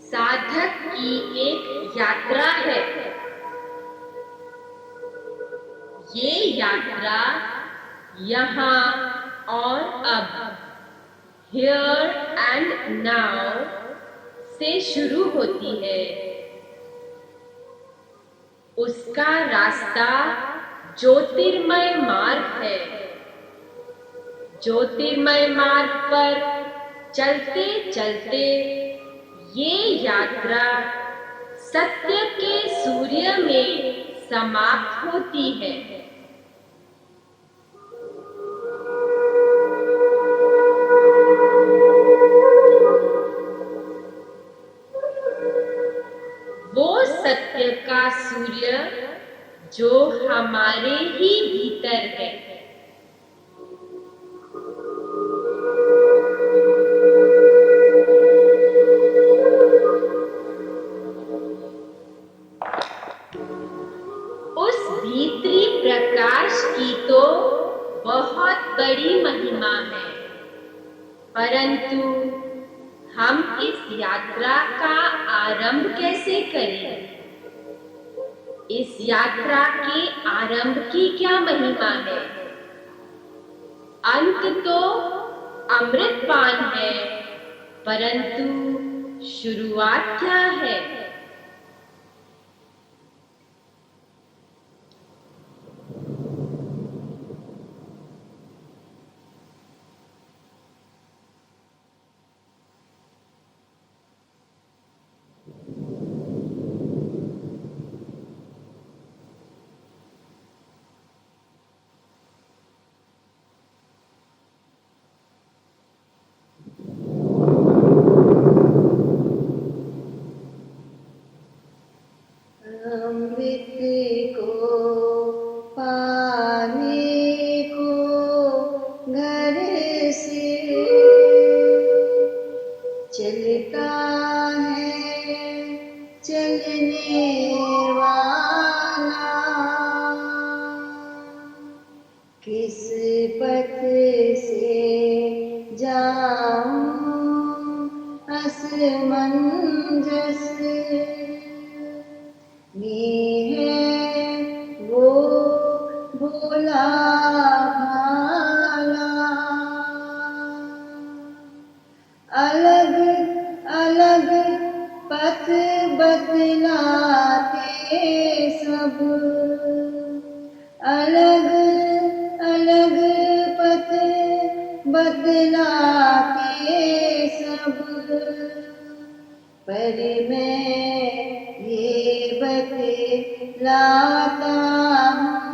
साधक की एक यात्रा है। ये यात्रा यहाँ और अब, हियर एंड नाउ से शुरू होती है। उसका रास्ता ज्योतिर्मय मार्ग है। ज्योतिर्मय मार्ग पर चलते चलते ये यात्रा सत्य के सूर्य में समाप्त होती है। वो सत्य का सूर्य जो हमारे ही भीतर है। उस भीतरी प्रकाश की तो बहुत बड़ी महिमा है, परंतु हम इस यात्रा का आरंभ कैसे करें? इस यात्रा के आरंभ की क्या महिमा है? अंत तो अमृतपान है, परंतु शुरुआत क्या है? अमृत को पाने को घर से चलता है चलने वाला, किस पथ से जाऊं असमंजस में है वो भोला भाला। अलग अलग पथ बतलाते सब, अलग अलग पथ बतलाते सब, पर मैं ये बतलाता हूँ,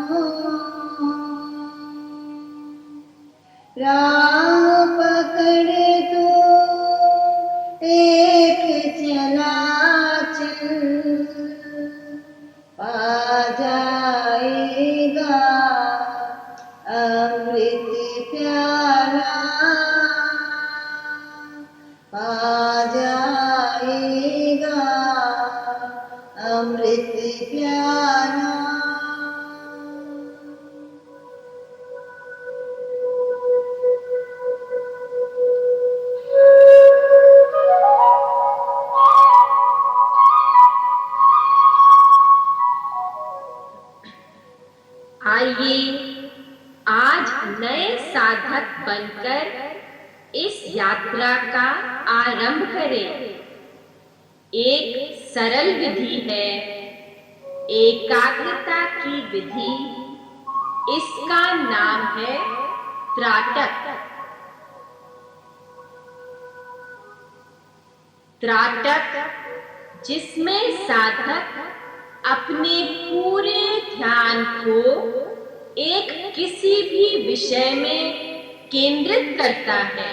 राह पकड़ तो एक चला चल, पा जाएगा अमृत प्याला, पा जाएगा अमृत प्याला। आइए आज नए साधक बनकर इस यात्रा का आरंभ करें। एक सरल विधि है, एकाग्रता की विधि। इसका नाम है त्राटक। त्राटक जिसमें साधक अपने पूरे ध्यान को एक किसी भी विषय में केंद्रित करता है।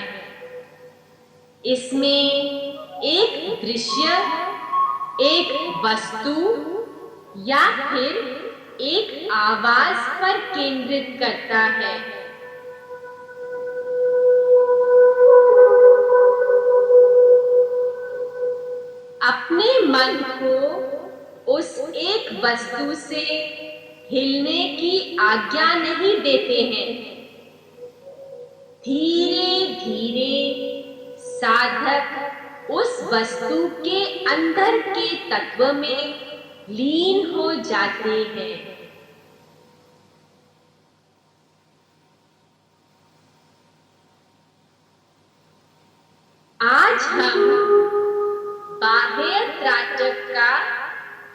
इसमें एक दृश्य, एक वस्तु या फिर एक आवाज पर केंद्रित करता है। अपने मन को उस एक वस्तु से हिलने की आज्ञा नहीं देते हैं। धीरे धीरे साधक उस वस्तु के अंदर के तत्व में लीन हो जाते हैं। आज हम बाह्य त्राटक का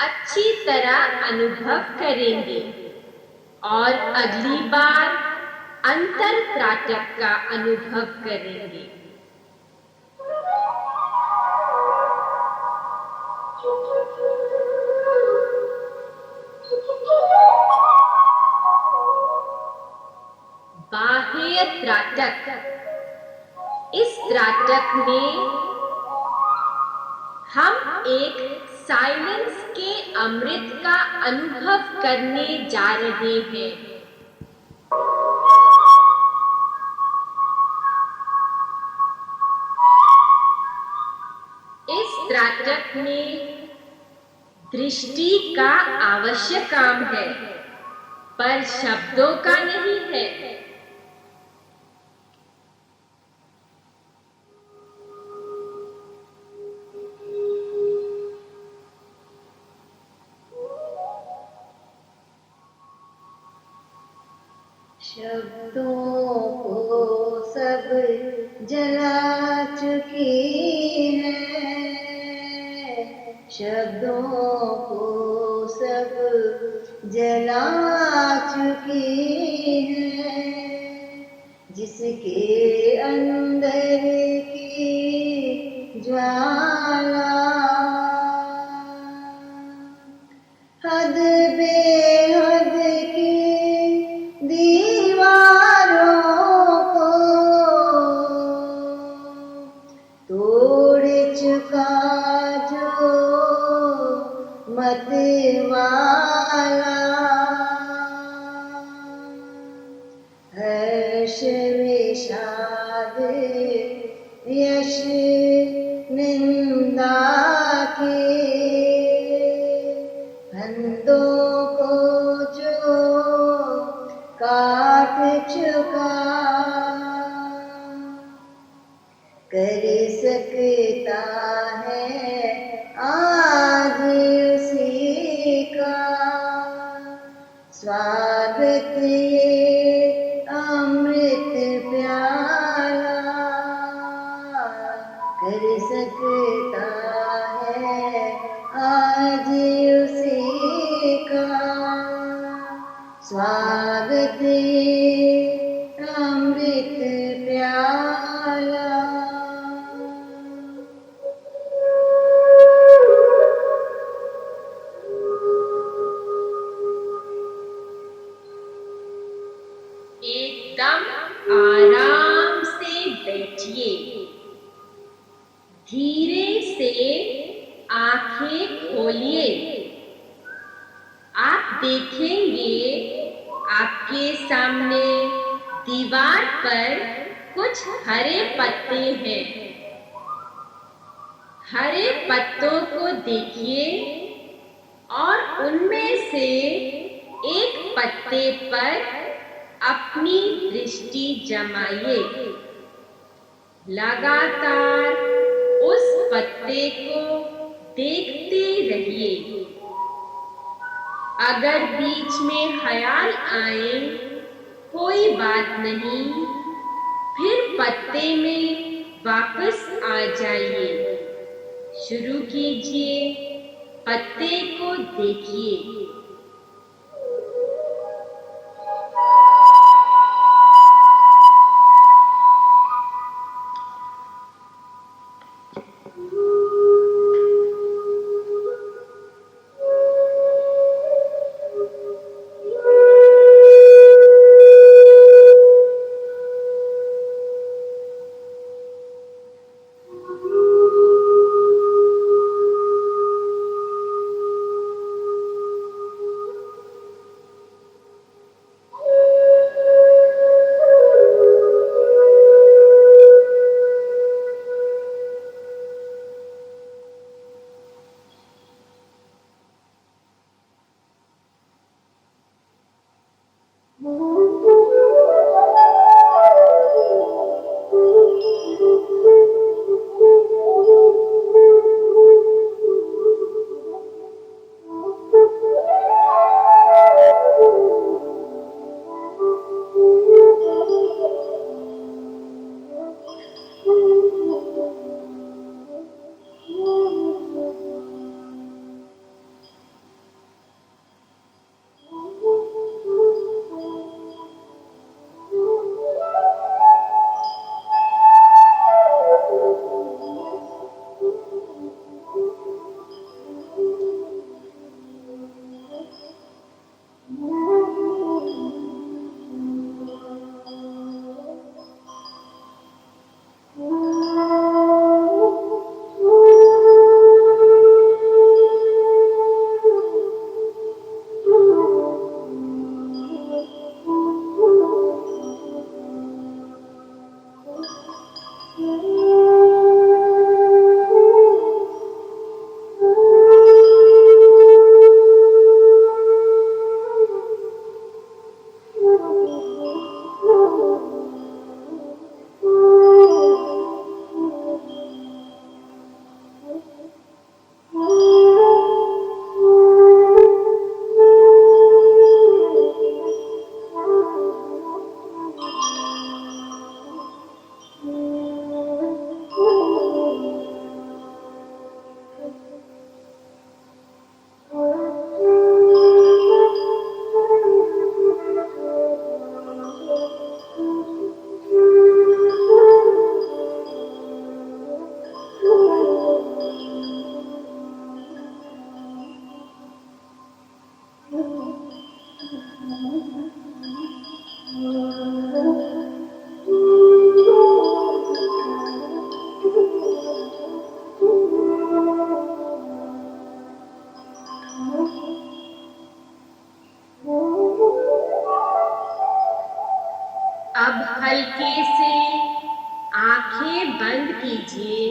अच्छी तरह अनुभव करेंगे और अगली बार अंतर त्राटक का अनुभव करेंगे। बाह्य त्राटक, इस त्राटक में हम एक साइलेंस के अमृत का अनुभव करने जा रहे हैं। इस त्राटक में दृष्टि का आवश्यक काम है, पर शब्दों का नहीं है। शब्दों को सब जला चुकी है, शब्दों को सब जला चुकी है। जिसके अंदर की ज्वाला हद बेहद की दीवारों को तोड़ चुका जो मत वाला, हर्ष विषाद यश निंदा के फंदों को जो काट चुका, कर सकता है आज उसी का स्वागत ये अमृत प्याला, कर सकता है आज उसी का स्वागत ये अमृत प्याला। एकदम आराम से बैठिए, धीरे से आंखें खोलिए। आप देखेंगे आपके सामने दीवार पर कुछ हरे पत्ते हैं। हरे पत्तों को देखिए और उनमें से एक पत्ते पर अपनी दृष्टि जमाइए। लगातार उस पत्ते को देखते रहिए। अगर बीच में ख्याल आए कोई बात नहीं, फिर पत्ते में वापस आ जाइए। शुरू कीजिए, पत्ते को देखिए। बंद कीजिए।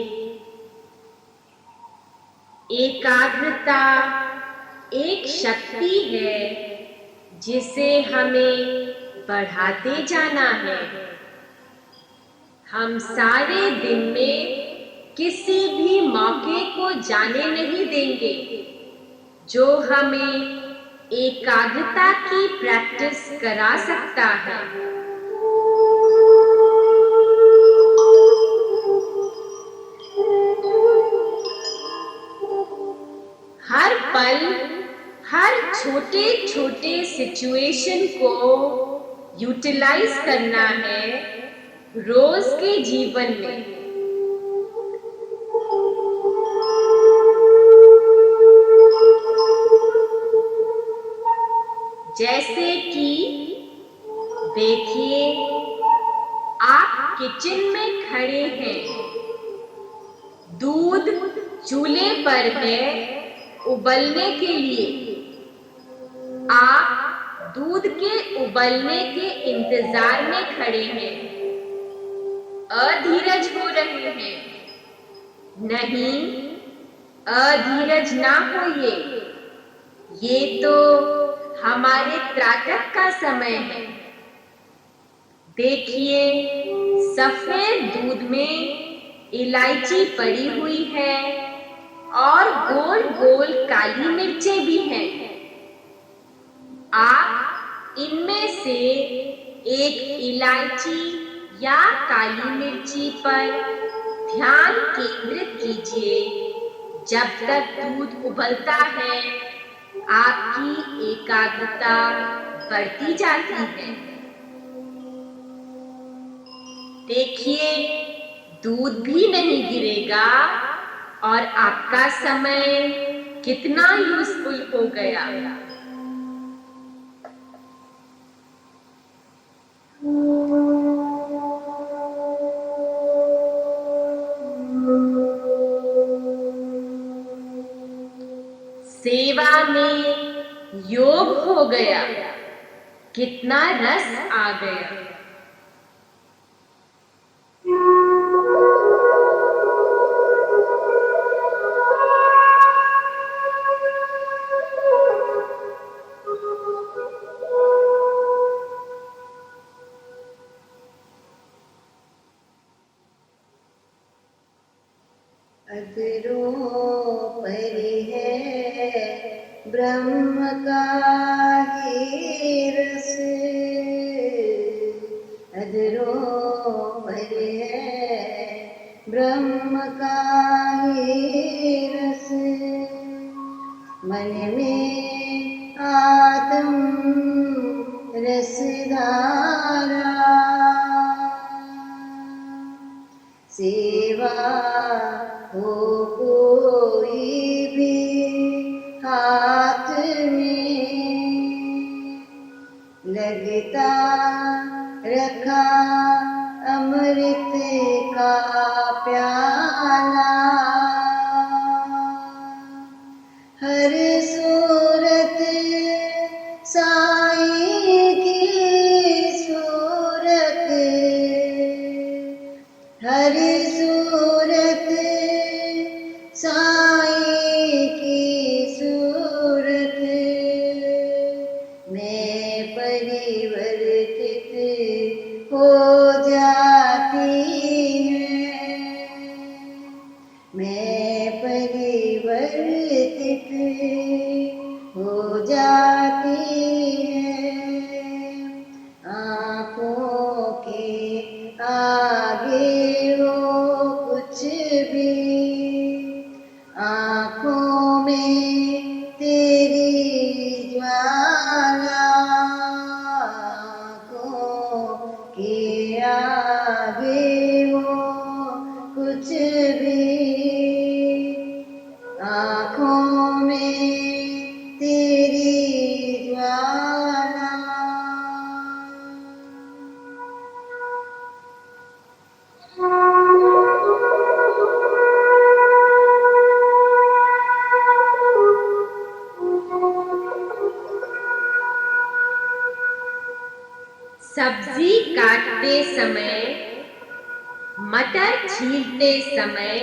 एकाग्रता एक शक्ति है जिसे हमें बढ़ाते जाना है। हम सारे दिन में किसी भी मौके को जाने नहीं देंगे जो हमें एकाग्रता की प्रैक्टिस करा सकता है। हर पल, हर छोटे छोटे सिचुएशन को यूटिलाइज करना है रोज के जीवन में। जैसे कि देखिए, आप किचन में खड़े हैं, दूध चूल्हे पर है उबलने के लिए। आप दूध के उबलने के इंतजार में खड़े हैं, अधीरज हो रहे हैं। नहीं, अधीरज ना होइए, ये तो हमारे त्राटक का समय है। देखिए, सफेद दूध में इलायची पड़ी हुई है और गोल गोल काली मिर्चें भी हैं। आप इनमें से एक इलायची या काली मिर्ची पर ध्यान केंद्रित कीजिए। जब तक दूध उबलता है, आपकी एकाग्रता बढ़ती जाती है। देखिए, दूध भी नहीं गिरेगा और आपका समय कितना यूजफुल हो गया। सेवा में योग हो गया, कितना रस आ गया। अदरों पर है ब्रह्म का ही रस, अदरों पर है ब्रह्म का ही रस। मन में आत्म रसधारा, सेवा हो कोई भी हाथ में, लगता रखा अमृत का प्याला। हर सूरत साईं की सूरत, हर सूरत साईं की सूरत में परिवर्तित हो जाती है, मैं परिवर्तित हो जाती है। आँखों के आगे हो कुछ भी, आँखों में तेरी ज्वाला, आँखों के आगे हो कुछ भी, आँखों में तेरी ज्वाला। सब्जी काटते समय मटर छील झूलते समय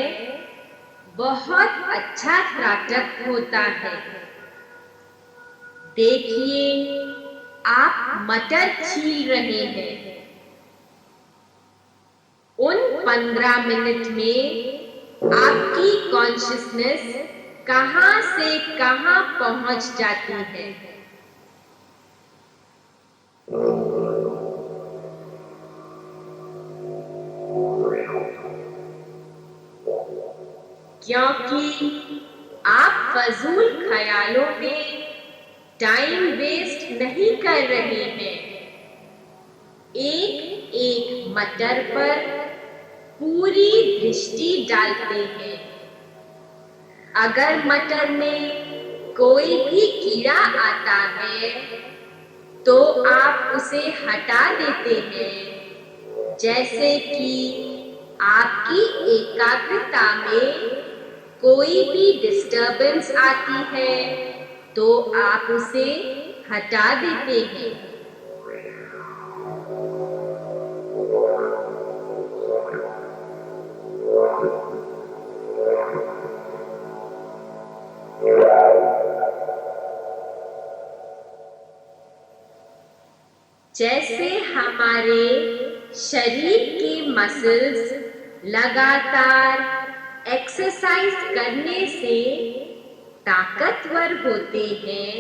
बहुत अच्छा त्राटक होता है। देखिए, आप मटर छील रहे हैं। उन 15 मिनट में आपकी कॉन्शियसनेस कहां से कहां पहुंच जाती है। क्योंकि आप फजूल ख्यालों में टाइम वेस्ट नहीं कर रहे हैं। एक एक मटर पर पूरी दृष्टि डालते हैं। अगर मटर में कोई भी कीड़ा आता है तो आप उसे हटा देते हैं। जैसे कि आपकी एकाग्रता में कोई भी डिस्टर्बेंस आती है तो आप उसे हटा देते हैं। जैसे हमारे शरीर के मसल्स लगातार एक्सरसाइज करने से ताकतवर होते हैं,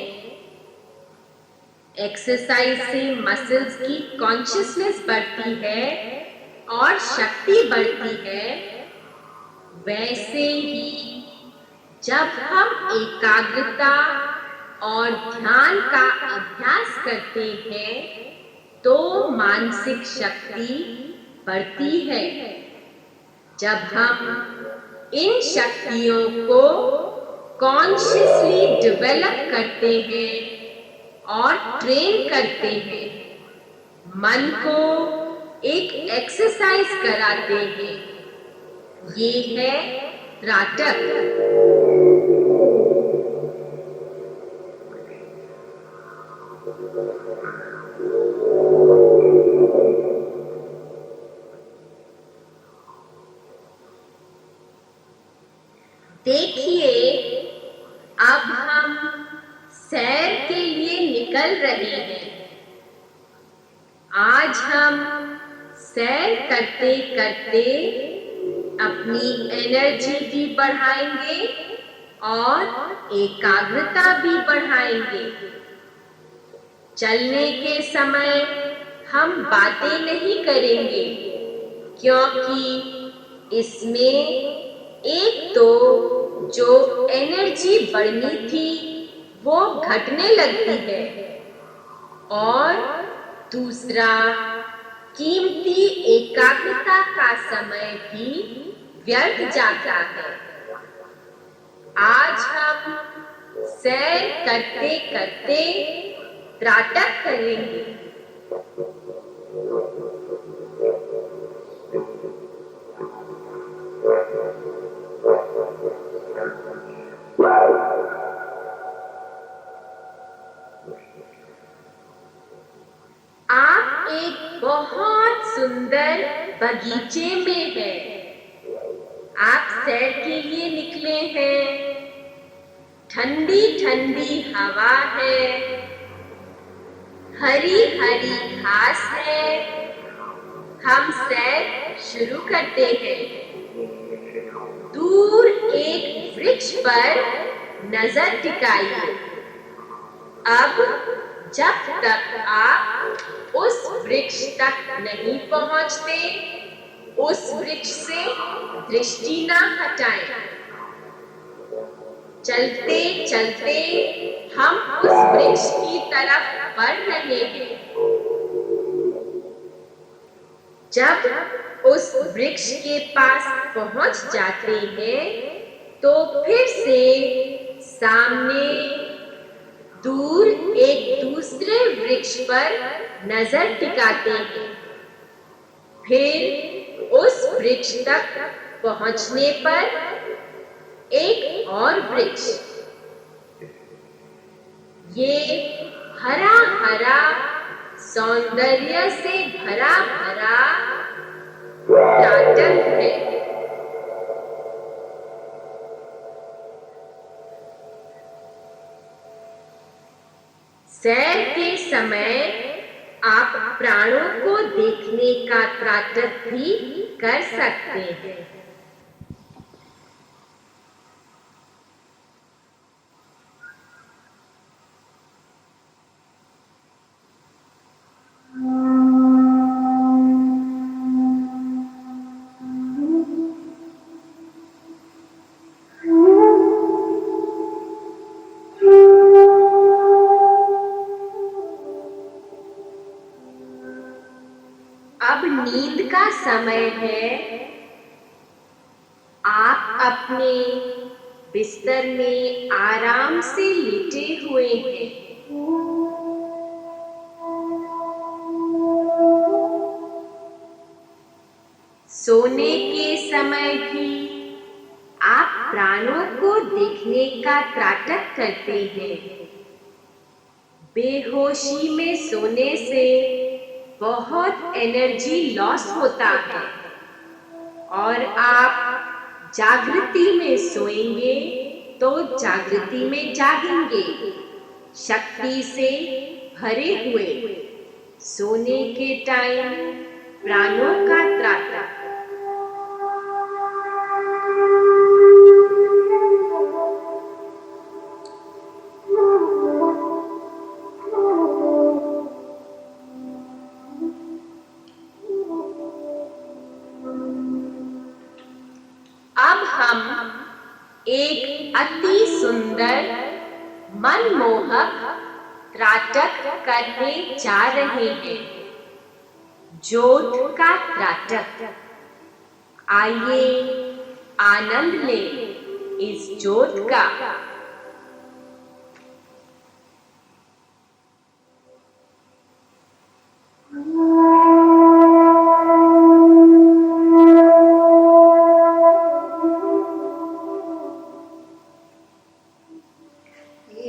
एक्सरसाइज से मसल्स की कॉन्शियसनेस बढ़ती है और शक्ति बढ़ती है, वैसे ही जब हम एकाग्रता और ध्यान का अभ्यास करते हैं तो मानसिक शक्ति बढ़ती है। जब हम इन शक्तियों को कॉन्शियसली डेवलप करते हैं और ट्रेन करते हैं, मन को एक एक्सरसाइज कराते हैं, ये है त्राटक। देखिए, अब हम सैर के लिए निकल रहे हैं। आज हम सैर करते करते अपनी एनर्जी भी बढ़ाएंगे और एकाग्रता भी बढ़ाएंगे। चलने के समय हम बातें नहीं करेंगे, क्योंकि इसमें एक तो जो एनर्जी बढ़नी थी वो घटने लगती है और दूसरा कीमती एकाग्रता का समय भी व्यर्थ जाता है। आज हम सैर करते करते त्राटक करेंगे। आप एक बहुत सुंदर बगीचे में हैं। आप सैर के लिए निकले हैं। ठंडी ठंडी हवा है, हरी हरी घास है। हम सैर शुरू करते हैं। दूर एक वृक्ष पर नजर टिकाइए। अब जब तक आप उस वृक्ष तक नहीं पहुंचते, उस वृक्ष से दृष्टि ना हटाएं। चलते चलते हम उस वृक्ष की तरफ बढ़ रहे हैं। जब उस वृक्ष के पास पहुंच जाते हैं तो फिर से सामने दूर एक दूसरे वृक्ष पर नजर टिकाते हैं। फिर उस वृक्ष तक पहुंचने पर एक और वृक्ष। ये हरा हरा सौंदर्य से भरा भरा गार्डन है। सैर के समय आप प्राणों को देखने का त्राटक भी कर सकते हैं। अब नींद का समय है। आप अपने बिस्तर में आराम से लेटे हुए हैं। सोने के समय भी आप प्राणों को देखने का त्राटक करते हैं। बेहोशी में सोने से बहुत एनर्जी लॉस होता है और आप जागृति में सोएंगे तो जागृति में जागेंगे, शक्ति से भरे हुए। सोने के टाइम प्राणों का त्राटक। अब हम एक अति सुंदर मनमोहक त्राटक करने जा रहे हैं, ज्योत का त्राटक। आइए आनंद लें इस ज्योत का।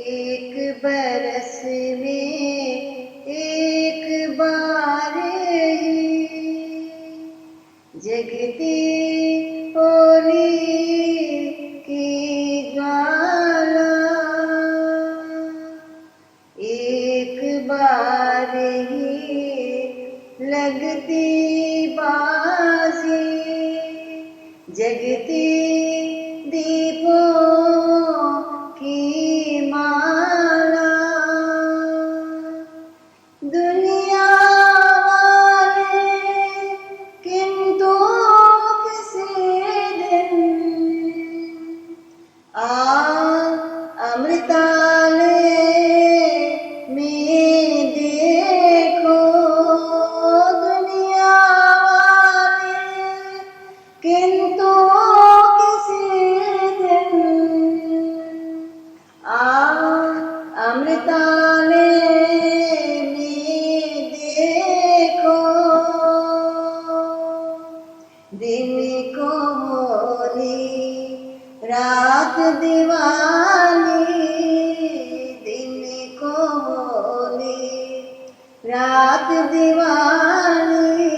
एक बरस में एक बार ही जगती होली की ज्वाला, एक बार ही लगती बाजी जगती दीपों की माला। दुनिया वाले किंतु किसी दिन अमृतालय में देखो। दुनिया वाले किंतु अमृतालय में देखो। दिन को होली रात दिवाली, दिन को होली रात दिवाली।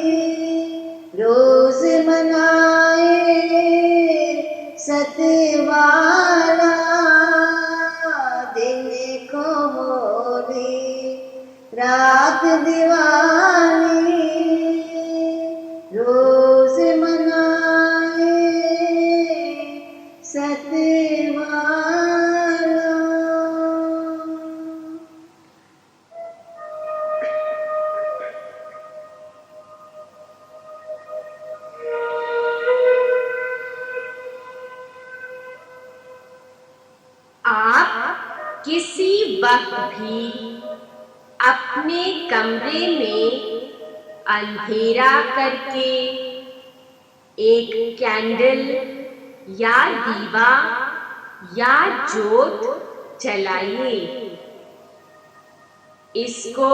रोज मनाए सतवाला, रात दिवाली। रोज मनाए सतवाला। आप किसी वक्त भी अपने कमरे में अंधेरा करके एक कैंडल या दीवा या जोत जलाइए। इसको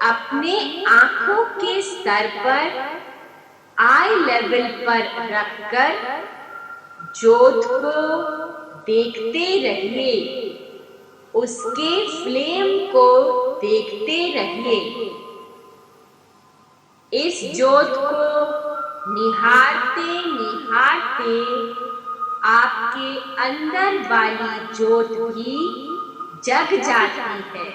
अपने आंखों के स्तर पर आई लेवल पर रखकर जोत को देखते रहिए, उसके फ्लेम को देखते रहिए। इस जोत को निहारते निहारते आपके अंदर वाली जोत भी जग जाती है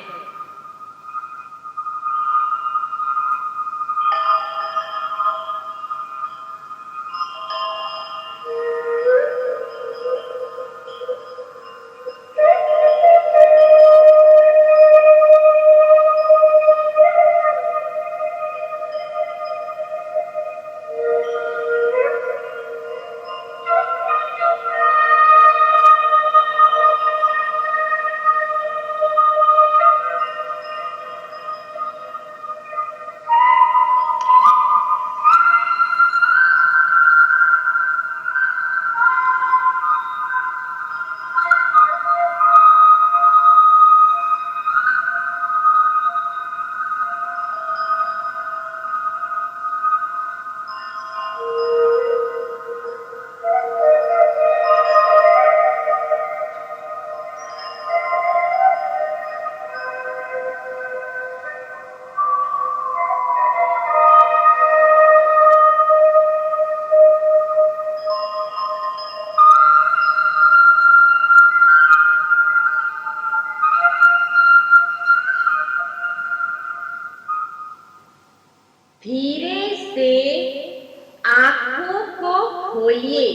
खोलिए,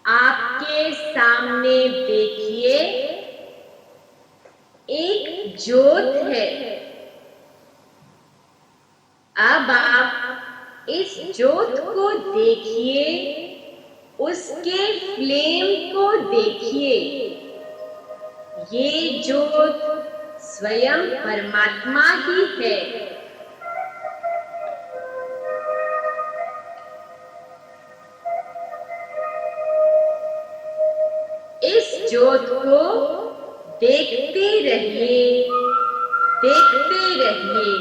आपके सामने देखिए एक ज्योत है। अब आप इस ज्योत को देखिए, उसके फ्लेम को देखिए। ये ज्योत स्वयं परमात्मा ही है। इस ज्योत को देखते रहिए, देखते रहिए।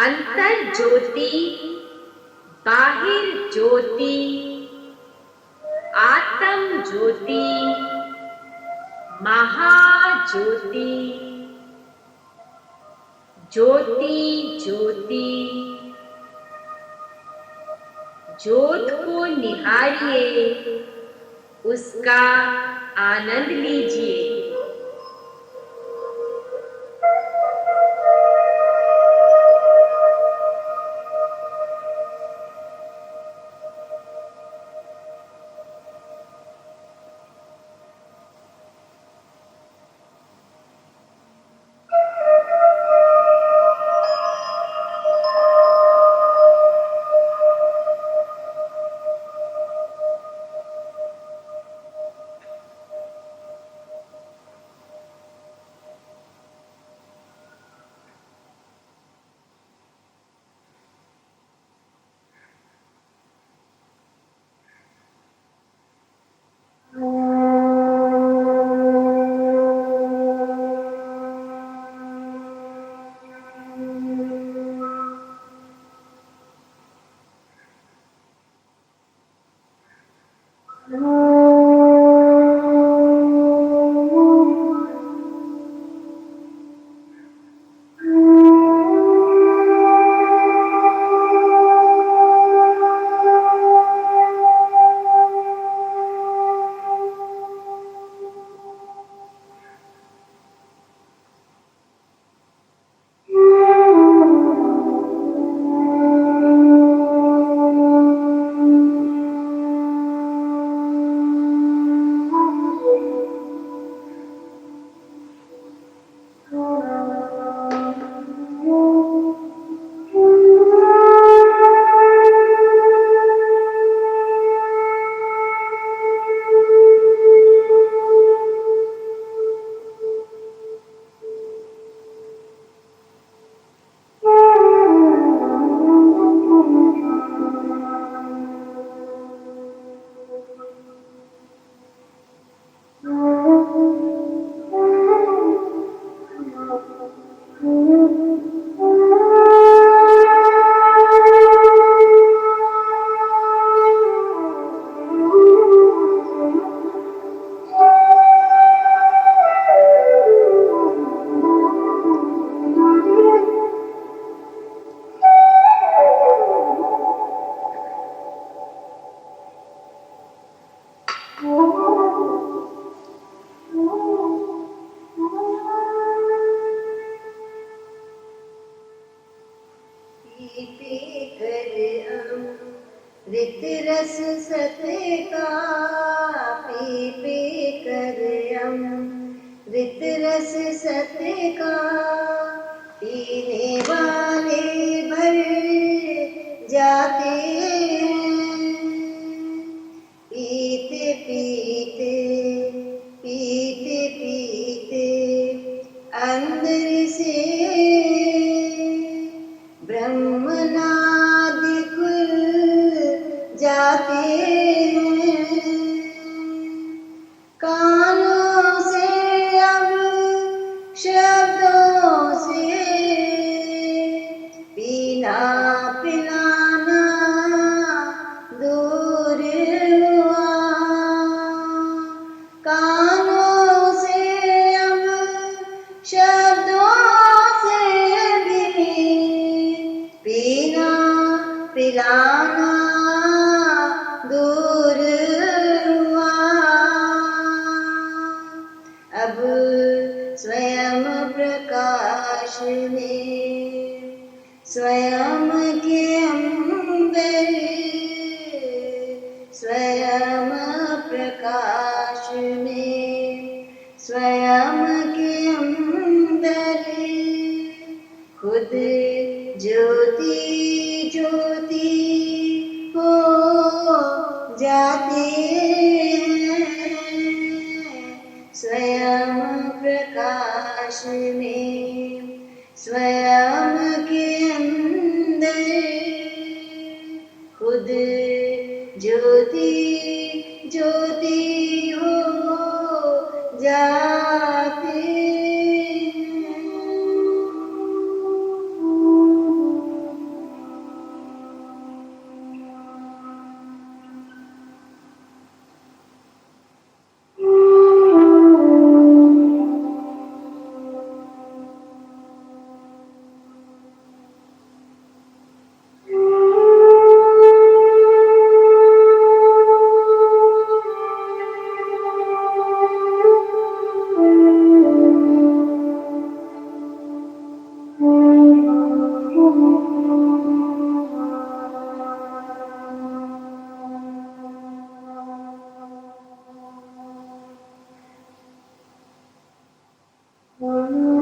अंतर ज्योति, बाहिर ज्योति, आत्म ज्योति, महाज्योति, ज्योति ज्योति। ज्योत को निहारिए, उसका आनंद लीजिए। ऋत रस सतका पी पी कर ऋत रस सतका पीने वाले भर जाते हैं। पीते पीते पीते पीते अंदर से ब्रह्मनाद खुल जाते हैं। कानों से अब शब्दों से पीना पिलाना अब स्वयं प्रकाश में स्वयं के अंदर स्वयं प्रकाश में स्वयं के अंदर खुद ज्योति ज्योति हो जाते हैं स्वयं प्रकाश में स्वयं के अंदर खुद ज्योति ज्योति हो जाते हैं